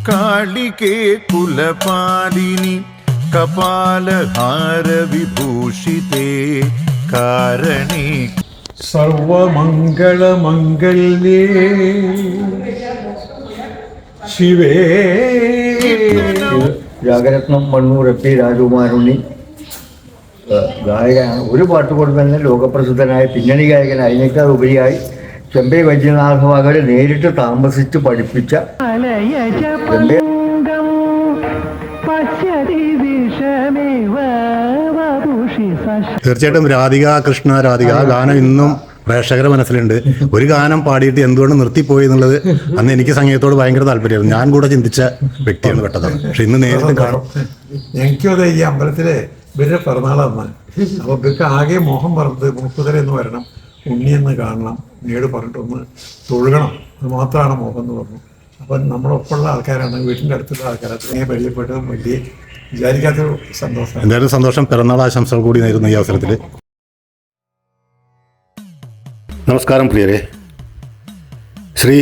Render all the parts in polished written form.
കാളികേ കുലപാലിനി കപാലഹാര വിഭൂഷിതേ കാരണേ സർവമംഗളമംഗല്യേ ശിവേ. രാഗരത്നം മണ്ണൂർ എപ്പി രാജകുമാരുണ്ണി ഗായകനാണ്. ഒരു പാട്ട് കൊണ്ട് തന്നെ ലോകപ്രസിദ്ധനായ പിന്നണി ഗായകൻ. അതിനേക്കാൾ ഉപരിയായി ചെമ്പൈ വൈദ്യനാഥവാകരെ നേരിട്ട് താമസിച്ച് പഠിപ്പിച്ച തീർച്ചയായിട്ടും രാധിക കൃഷ്ണ രാധിക ആ ഗാനം ഇന്നും പ്രേക്ഷകരുടെ മനസ്സിലുണ്ട്. ഒരു ഗാനം പാടിയിട്ട് എന്തുകൊണ്ട് നിർത്തിപ്പോയി എന്നുള്ളത് അന്ന് എനിക്ക് സംഗീതത്തോട് ഭയങ്കര താല്പര്യമായിരുന്നു. ഞാൻ കൂടെ ചിന്തിച്ച വ്യക്തിയാണ് പെട്ടതാണ്. പക്ഷെ ഇന്ന് നേരിട്ട് കാണും. എനിക്കും അതെ, ഈ അമ്പലത്തിലെ ഇവരുടെ പിറന്നാളാണ്. അപ്പോൾ ഇവർക്ക് ആകെ മോഹം പറഞ്ഞത് മൂക്കുതരെന്ന് വരണം, ഉണ്ണിയെന്ന് കാണണം, ഉണ്ണിയോട് പറഞ്ഞിട്ടൊന്ന് തൊഴുകണം, അത് മാത്രമാണ് മോഹം എന്ന് പറഞ്ഞു. അപ്പം നമ്മളൊപ്പമുള്ള ആൾക്കാരാണ്, വീട്ടിൻ്റെ അടുത്തുള്ള ആൾക്കാരാണ്. ഇങ്ങനെ പരിചയപ്പെട്ടത് വലിയ വിചാരിക്കാത്തൊരു സന്തോഷം. എന്തായാലും സന്തോഷം. പിറന്നാൾ ആശംസകൾ കൂടി നേരുന്നു ഈ അവസരത്തിൽ. നമസ്കാരം പ്രിയരെ. ശ്രീ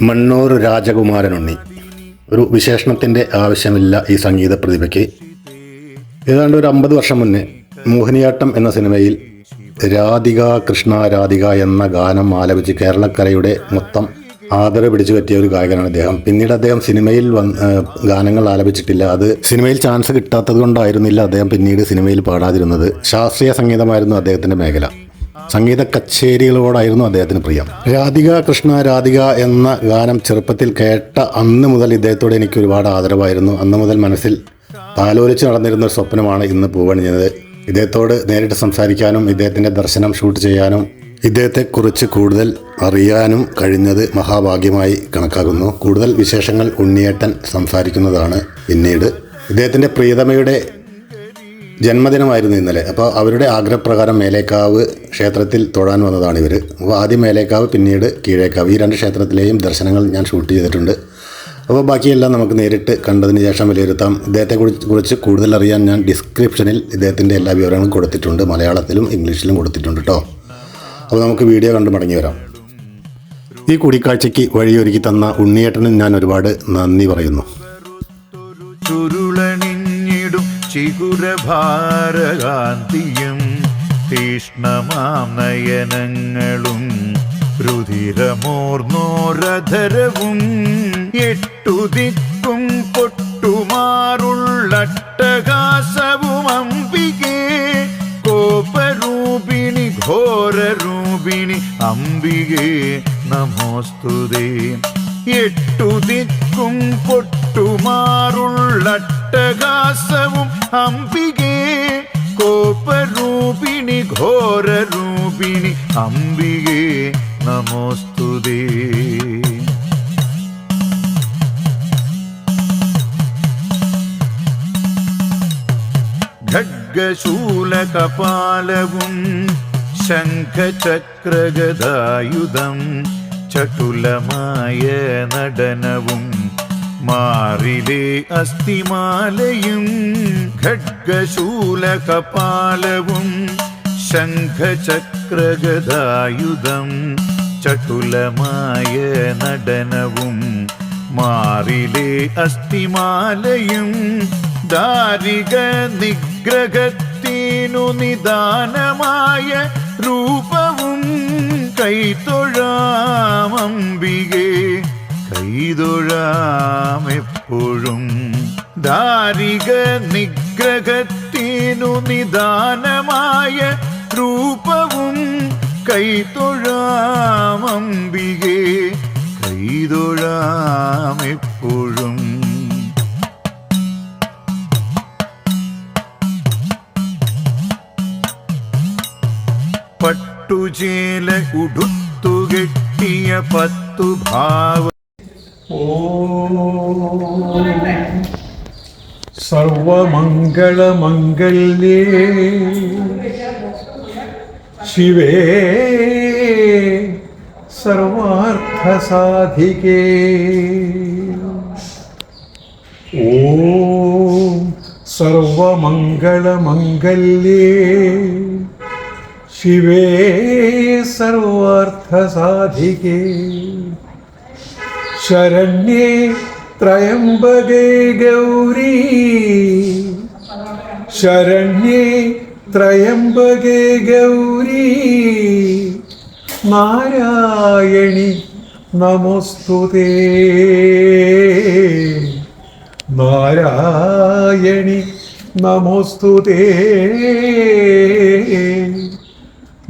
മണ്ണൂർ രാജകുമാരനുണ്ണി, ഒരു വിശേഷണത്തിൻ്റെ ആവശ്യമില്ല ഈ സംഗീത പ്രതിഭയ്ക്ക്. ഏതാണ്ട് ഒരു 50 വർഷം മുന്നേ മോഹിനിയാട്ടം എന്ന സിനിമയിൽ രാധിക കൃഷ്ണ രാധിക എന്ന ഗാനം ആലപിച്ച് കേരളക്കരയുടെ മൊത്തം ആദരവ് പിടിച്ചു പറ്റിയ ഒരു ഗായകനാണ് അദ്ദേഹം. പിന്നീട് അദ്ദേഹം സിനിമയിൽ ഗാനങ്ങൾ ആലപിച്ചിട്ടില്ല. അത് സിനിമയിൽ ചാൻസ് കിട്ടാത്തത് കൊണ്ടായിരുന്നില്ല അദ്ദേഹം പിന്നീട് സിനിമയിൽ പാടാതിരുന്നത്. ശാസ്ത്രീയ സംഗീതമായിരുന്നു അദ്ദേഹത്തിൻ്റെ മേഖല. സംഗീത കച്ചേരികളോടായിരുന്നു അദ്ദേഹത്തിന് പ്രിയം. രാധിക കൃഷ്ണ രാധിക എന്ന ഗാനം ചെറുപ്പത്തിൽ കേട്ട അന്ന് മുതൽ ഇദ്ദേഹത്തോട് എനിക്ക് ഒരുപാട് ആദരവായിരുന്നു. അന്ന് മുതൽ മനസ്സിൽ താലോലിച്ച് നടന്നിരുന്ന ഒരു സ്വപ്നമാണ് ഇന്ന് പൂവണിഞ്ഞത്. ഇദ്ദേഹത്തോട് നേരിട്ട് സംസാരിക്കാനും ഇദ്ദേഹത്തിൻ്റെ ദർശനം ഷൂട്ട് ചെയ്യാനും ഇദ്ദേഹത്തെക്കുറിച്ച് കൂടുതൽ അറിയാനും കഴിഞ്ഞത് മഹാഭാഗ്യമായി കണക്കാക്കുന്നു. കൂടുതൽ വിശേഷങ്ങൾ ഉണ്ണിയേട്ടൻ സംസാരിക്കുന്നതാണ് പിന്നീട്. ഇദ്ദേഹത്തിൻ്റെ പ്രിയതമയുടെ ജന്മദിനമായിരുന്നു ഇന്നലെ. അപ്പോൾ അവരുടെ ആഗ്രഹപ്രകാരം മേലേക്കാവ് ക്ഷേത്രത്തിൽ തൊഴാൻ വന്നതാണ് ഇവർ. അപ്പോൾ ആദ്യം മേലേക്കാവ്, പിന്നീട് കീഴേക്കാവ്, ഈ 2 ക്ഷേത്രത്തിലെയും ദർശനങ്ങൾ ഞാൻ ഷൂട്ട് ചെയ്തിട്ടുണ്ട്. അപ്പോൾ ബാക്കിയെല്ലാം നമുക്ക് നേരിട്ട് കണ്ടതിന് ശേഷം വിലയിരുത്താം. ഇദ്ദേഹത്തെക്കുറിച്ച് കൂടുതൽ അറിയാൻ ഞാൻ ഡിസ്ക്രിപ്ഷനിൽ ഇദ്ദേഹത്തിൻ്റെ എല്ലാ വിവരങ്ങളും കൊടുത്തിട്ടുണ്ട്. മലയാളത്തിലും ഇംഗ്ലീഷിലും കൊടുത്തിട്ടുണ്ട് കേട്ടോ. അപ്പോൾ നമുക്ക് വീഡിയോ കണ്ട് മടങ്ങി വരാം. ഈ കൂടിക്കാഴ്ചയ്ക്ക് വഴിയൊരുക്കി തന്ന ഉണ്ണിയേട്ടനും ഞാൻ ഒരുപാട് നന്ദി പറയുന്നു. ചുരുളണിഞ്ഞിടും ചിഗുരഭാരകാന്തിയും തീഷ്ണമാം നയനങ്ങളും രുധിരമോർന്നോരധരവും 8 ദിക്കും പൊട്ടുമാറുള്ളട്ടകാസവും അംബികേ കോപരൂപിണി ഘോരരൂപിണി അംബികേ നമോസ്തുതേ. 8 ദിക്കും പൊട്ടുമാറുള്ളട്ടകാസവും അംബികേ കോപരൂപിണി ഘോരരൂപിണി അംബികേ നമോസ്തുതേ. ഖഡ്ഗശൂലകപാലവും ശംഖചക്രഗദായുധം ചടുലമായ നടനവും മാറിലെ അസ്ഥിമാലയും. ഖഡ്ഗശൂലകപാലവും ശംഖചക്രഗദായുധം ചടുലമായ നടനവും മാറിലെ അസ്ഥിമാലയും. ദാരിക നിഗ്രഹത്തിനു നിദാനമായ രൂപവും കൈതൊഴാമംബികേ കൈതൊഴാമെപ്പോഴും. ദാരിക നിഗ്രഹത്തിനു നിദാനമായ രൂപവും കൈതൊഴാമംബികേ കൈതൊഴാമെപ്പോഴും. പട്ടുചേല ഉടുത്തുകെട്ടിയ 10 ഭാവ. സർവമംഗളമംഗല്യേ ശിവേ സർവാർത്ഥസാധികേ. ഓം സർവമംഗളമംഗല്യേ ശിവേ സർവാർത്ഥസാധികേ. ശരണ്യേ ത്രയംബകേ ഗൗരി ശരണ്യേ ത്രയംബകേ ഗൗരി നാരായണി നമോസ്തുതേ നാരായണി നമോസ്തുതേ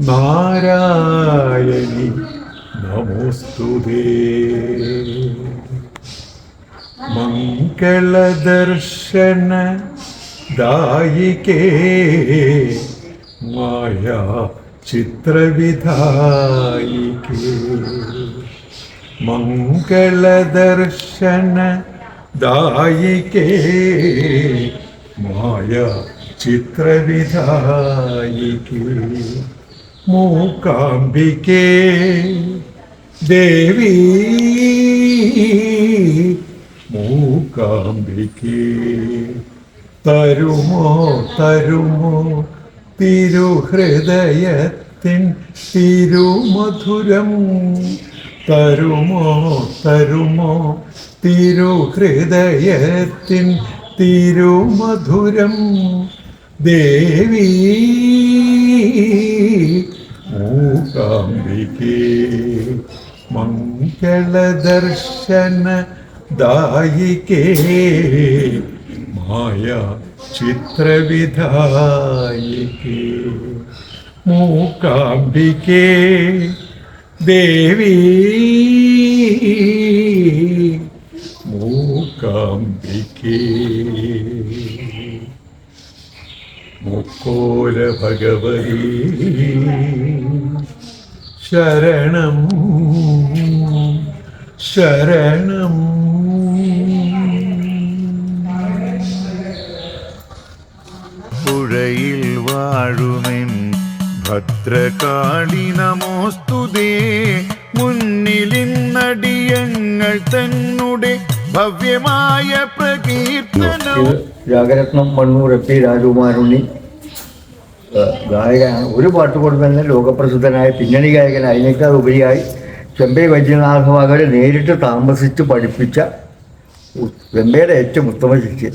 നാരായണി നമോസ്തുതേ മംഗളദർശന ദായികേ മായാ ചിത്രവിധായികേ മംഗളദർശന ദായികേ മായാ ചിത്രവിധായികേ മൂകാംബികേ ദേവി മൂകാംബികേ തരുമോ തരുമോ തിരുഹൃദയത്തിൻ തിരുമധുരം തരുമോ തരുമോ തിരുഹൃദയത്തിൻ തിരുമധുരം ദേവി മൂകാംബികേ മംഗളദർശന ദായികേ മായാ ചിത്രവിധായികേ മൂകാംബികേ ദേവി മൂകാംബികേ മുക്കോല ഭഗവതി ശരണം ശരണം പുഴയിൽ വാഴുമെൻ ഭദ്രകാളി നമോസ്തുതേ മുന്നിലിന്നടിയങ്ങൾ തന്നെ ഭവ്യമായ പ്രകീർത്തനം. ഇത് രാഗരത്നം മണ്ണൂർ എ.പി. രാജകുമാരുണ്ണി ഗായകനാണ്. ഒരു പാട്ട് കൊണ്ട് തന്നെ ലോകപ്രസിദ്ധനായ പിന്നണി ഗായകൻ അതിനേക്കാൾ ഉപരിയായി ചെമ്പൈ വൈദ്യനാഥഭാഗവതരെ നേരിട്ട് താമസിച്ച് പഠിപ്പിച്ച ചെമ്പയുടെ ഏറ്റവും ഉത്തമ ശിഷ്യൻ.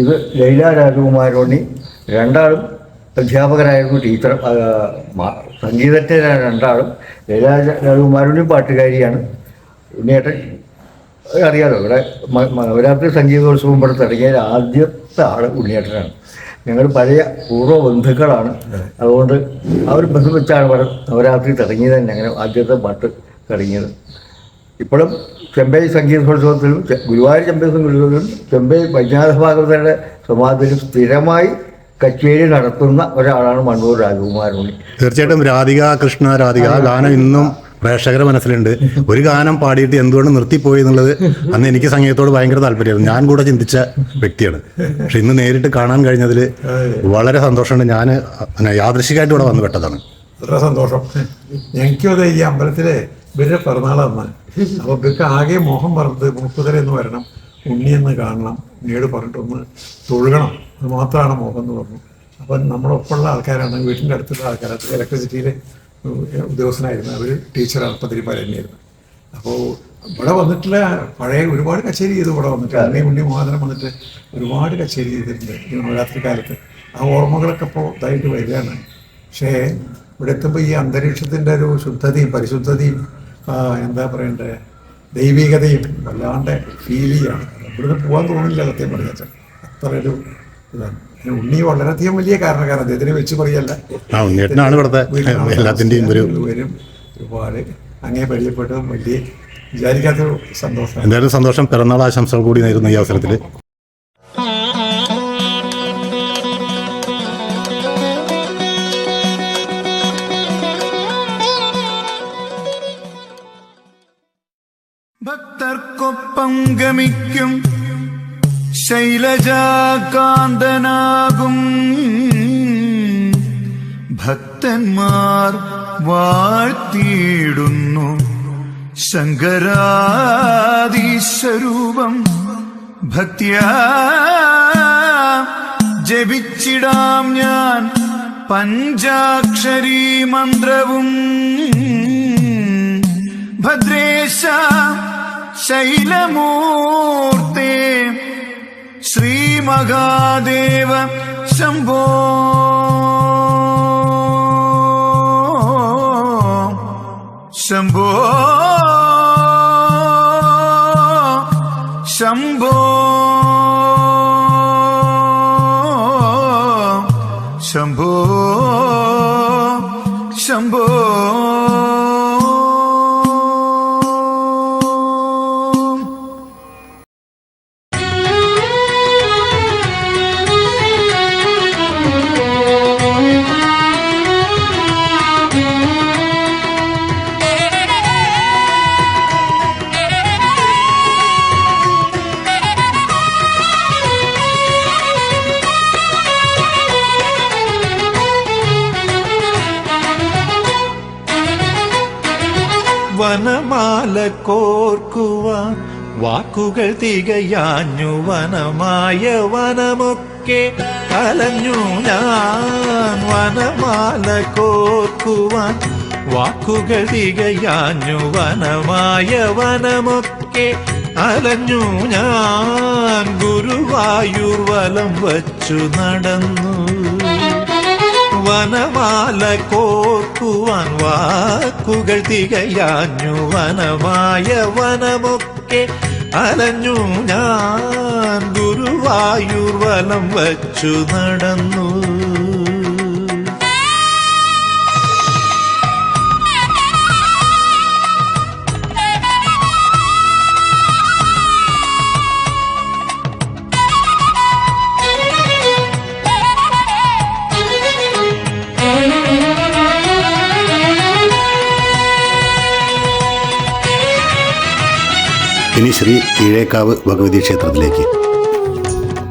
ഇത് ലൈല രാജകുമാരുണ്ണി. രണ്ടാളും അധ്യാപകരായിരുന്നു, ടീച്ചർ സംഗീതജ്ഞരായ രണ്ടാളും. ലൈല രാജകുമാരുണ്ണി പാട്ടുകാരിയാണ്. ഉണ്ണിയേട്ടൻ അറിയാലോ, ഇവിടെ നവരാത്രി സംഗീതോത്സവം ഇവിടെ തുടങ്ങിയ ആദ്യത്തെ ആൾ ഉണ്ണിയേട്ടനാണ്. ഞങ്ങൾ പഴയ പൂർവ്വ ബന്ധുക്കളാണ്. അതുകൊണ്ട് ആ ഒരു ബന്ധം വെച്ചാണ് ഇവിടെ നവരാത്രി തുടങ്ങിയത് തന്നെ, അങ്ങനെ ആദ്യത്തെ പാട്ട് തുടങ്ങിയത്. ഇപ്പോഴും ചെമ്പൈ സംഗീതോത്സവത്തിലും ഗുരുവായൂർ ചെമ്പൈ സംഗീതോത്സവത്തിലും ചെമ്പൈ വൈദ്യനാഥഭാഗവതരുടെ സമാധിയിലും സ്ഥിരമായി കച്ചേരി നടത്തുന്ന ഒരാളാണ് മണ്ണൂർ രാജകുമാരുണ്ണി. തീർച്ചയായിട്ടും രാധിക കൃഷ്ണ രാധിക ആ ഗാനം ഇന്നും പ്രേക്ഷകരുടെ മനസ്സിലുണ്ട്. ഒരു ഗാനം പാടിയിട്ട് എന്തുകൊണ്ട് നിർത്തിപ്പോയി എന്നുള്ളത് അന്ന് എനിക്ക് സംഗീതത്തോട് ഭയങ്കര താല്പര്യമായിരുന്നു. ഞാൻ കൂടെ ചിന്തിച്ച വ്യക്തിയാണ്. പക്ഷെ ഇന്ന് നേരിട്ട് കാണാൻ കഴിഞ്ഞതിൽ വളരെ സന്തോഷമുണ്ട്. ഞാൻ യാദൃശികമായിട്ട് ഇവിടെ വന്നു പെട്ടതാണ്. വളരെ സന്തോഷം. ഞങ്ങൾക്കും അതെ, ഈ അമ്പലത്തിലെ ഇവരുടെ പിറന്നാളാണ്. അപ്പോൾ ഇവർക്ക് ആകെ മോഹം പറഞ്ഞത് മൂക്കുതരെന്ന് വരണം, ഉണ്ണിയെന്ന് കാണണം, ഉണ്ണിയോട് പറഞ്ഞിട്ടൊന്ന് തൊഴുകണം, അത് മാത്രമാണ് മോഹം എന്ന് പറഞ്ഞു. അപ്പം നമ്മളൊപ്പമുള്ള ആൾക്കാരാണ്, വീട്ടിൻ്റെ അടുത്തുള്ള ആൾക്കാരാണ്. ഇലക്ട്രിസിറ്റിയിലെ ഉദ്യോഗസ്ഥനായിരുന്നു, അവർ ടീച്ചറാണ്, പതിരിപ്പാരന്നെയായിരുന്നു. അപ്പോൾ ഇവിടെ വന്നിട്ടുള്ള പഴയ ഒരുപാട് കച്ചേരി ചെയ്തു. ഇവിടെ വന്നിട്ട് ഉണ്ണി മോഹനം വന്നിട്ട് ഒരുപാട് കച്ചേരി ചെയ്തിട്ടുണ്ട് ഈ നവരാത്രി കാലത്ത്. ആ ഓർമ്മകളൊക്കെ ഇപ്പോൾ ഇതായിട്ട് വരികയാണ്. പക്ഷേ ഇവിടെ എത്തുമ്പോൾ ഈ അന്തരീക്ഷത്തിൻ്റെ ഒരു ശുദ്ധതയും പരിശുദ്ധതയും എന്താ പറയണ്ടേ ദൈവികതയും വല്ലാണ്ട് ഫീൽ ചെയ്യാണ്. ഇവിടുന്ന് പോകാൻ തോന്നില്ല സത്യം പറയാ. അത്ര ഒരു ഇതാണ്. ഉണ്ണി വളരെയധികം വലിയ കാരണക്കാരൻ, അദ്ദേഹത്തിനെ വെച്ച് പറയല്ല. വരും ഒരുപാട് അങ്ങേ പരിചയപ്പെട്ടതും വലിയ വിചാരിക്കാത്തൊരു സന്തോഷം. എന്തായാലും സന്തോഷം. പിറന്നാൾ ആശംസകൾ കൂടി നേരുന്നു ഈ അവസരത്തിൽ. ഭക്തർക്കൊപ്പം ഗമിക്കും ശൈലജാകാന്തനാകും ഭക്തന്മാർ വാഴ്ത്തിയിടുന്നു ശങ്കരാദിസ്വരൂപം. ഭക്തിയാ ജപിച്ചിടാം ഞാൻ പഞ്ചാക്ഷരീ മന്ത്രവും. ഭദ്രേശ ശൈലമൂർത്തേ ശ്രീ മഹാദേവ ശംഭോ ശംഭോ ശംഭോ ശംഭോ ശംഭോ വനമാല കോർക്കുവാൻ വാക്കുകൾ തികയാഞ്ഞു വനമായ വനമൊക്കെ അലഞ്ഞു ഞാൻ. വനമാല കോർക്കുവാൻ വാക്കുകൾ തികയാഞ്ഞു വനമായ വനമൊക്കെ അലഞ്ഞു ഞാൻ. ഗുരുവായൂർ വലം വച്ചു നടന്നു വനമാല കോർക്കുവാൻ വാക്കുകൾ തികയാഞ്ഞു വനമായ വനമൊക്കെ അലഞ്ഞു ഞാൻ. ഗുരുവായൂർ വലം വച്ചു നടന്നു. ഇനി ശ്രീ കീഴേക്കാവ് ഭഗവതി ക്ഷേത്രത്തിലേക്ക്.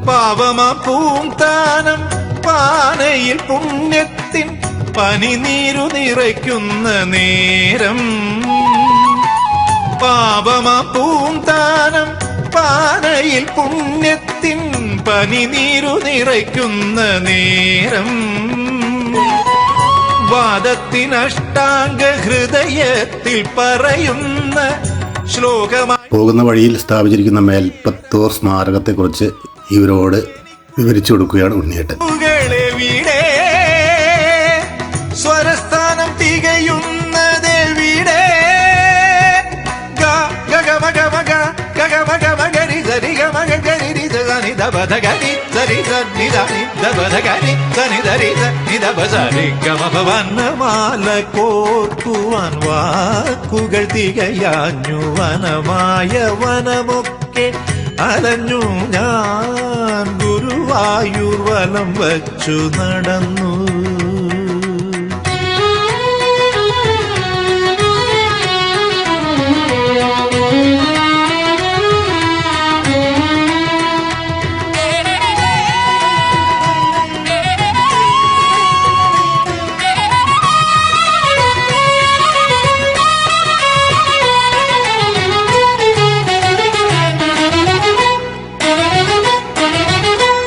പാവമാ പൂന്താനം പാനയിൽ പുണ്യത്തിൻ പനിനീരു നിറയ്ക്കുന്ന നേരം. പാവമാ പൂന്താനം പാനയിൽ പുണ്യത്തിൻ പനിനീരു നിറയ്ക്കുന്ന നേരം. വാദത്തിനഷ്ടാംഗ ഹൃദയത്തിൽ പറയുന്ന പോകുന്ന വഴിയിൽ സ്ഥാപിച്ചിരിക്കുന്ന മേൽപ്പത്തൂർ സ്മാരകത്തെക്കുറിച്ച് ഇവരോട് വിവരിച്ചു കൊടുക്കുകയാണ് ഉണ്ണിയേട്ടൻ. സ്വരസ്ഥാനം തികയുന്നതെവിടെ? വനമാല കോർക്കുവാൻ വാക്കുകൾ തികയാഞ്ഞു വനമായ വനമൊക്കെ അലഞ്ഞു ഞാൻ. ഗുരുവായൂർ വലം വച്ചു നടന്നു.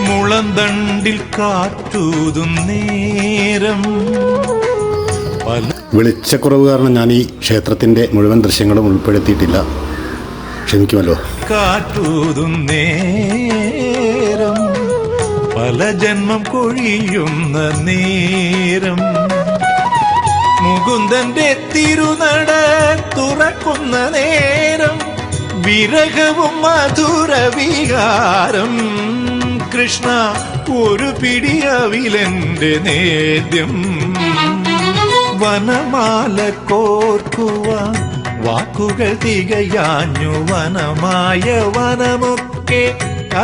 മുളന്തണ്ടിൽ കാറ്റൂതും നേരം. വെളിച്ചക്കുറവ് കാരണം ഞാൻ ഈ ക്ഷേത്രത്തിൻ്റെ മുഴുവൻ ദൃശ്യങ്ങളും ഉൾപ്പെടുത്തിയിട്ടില്ല, ക്ഷമിക്കുമല്ലോ. കാറ്റൂതും നേരം പല ജന്മം കൊഴിയുന്ന നേരം. മുകുന്ദന്റെ തിരുനട തുറക്കുന്ന നേരം. വിരഹവും മധുര വികാരം. കൃഷ്ണ ഒരു പിടിയവിലെന്റെ നേദ്യം. വനമാല കോർക്കുവാൻ വാക്കുകൾ തികയാഞ്ഞു വനമായ വനമൊക്കെ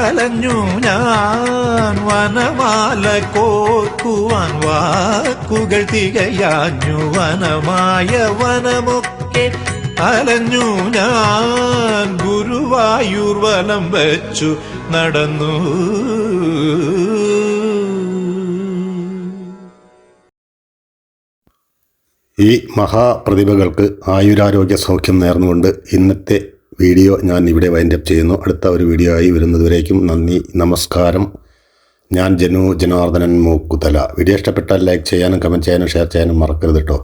അലഞ്ഞു ഞാൻ. വനമാല കോർക്കുവാൻ വാക്കുകൾ തികയാഞ്ഞു വനമായ വനമൊക്കെ അലഞ്ഞു ഞാൻ. ഗുരുവായൂർ വലം വച്ചു നടന്നു. ഈ മഹാപ്രതിഭകൾക്ക് ആയുരാരോഗ്യ സൗഖ്യം നേർന്നുകൊണ്ട് ഇന്നത്തെ വീഡിയോ ഞാൻ ഇവിടെ വൈൻഡപ്പ് ചെയ്യുന്നു. അടുത്ത ഒരു വീഡിയോ ആയി വരുന്നതുവരേക്കും നന്ദി, നമസ്കാരം. ഞാൻ ജനു ജനാർദ്ദനൻ മൂക്കുതല. വീഡിയോ ഇഷ്ടപ്പെട്ടാൽ ലൈക്ക് ചെയ്യാനും കമൻറ്റ് ചെയ്യാനും ഷെയർ ചെയ്യാനും മറക്കരുത് കേട്ടോ.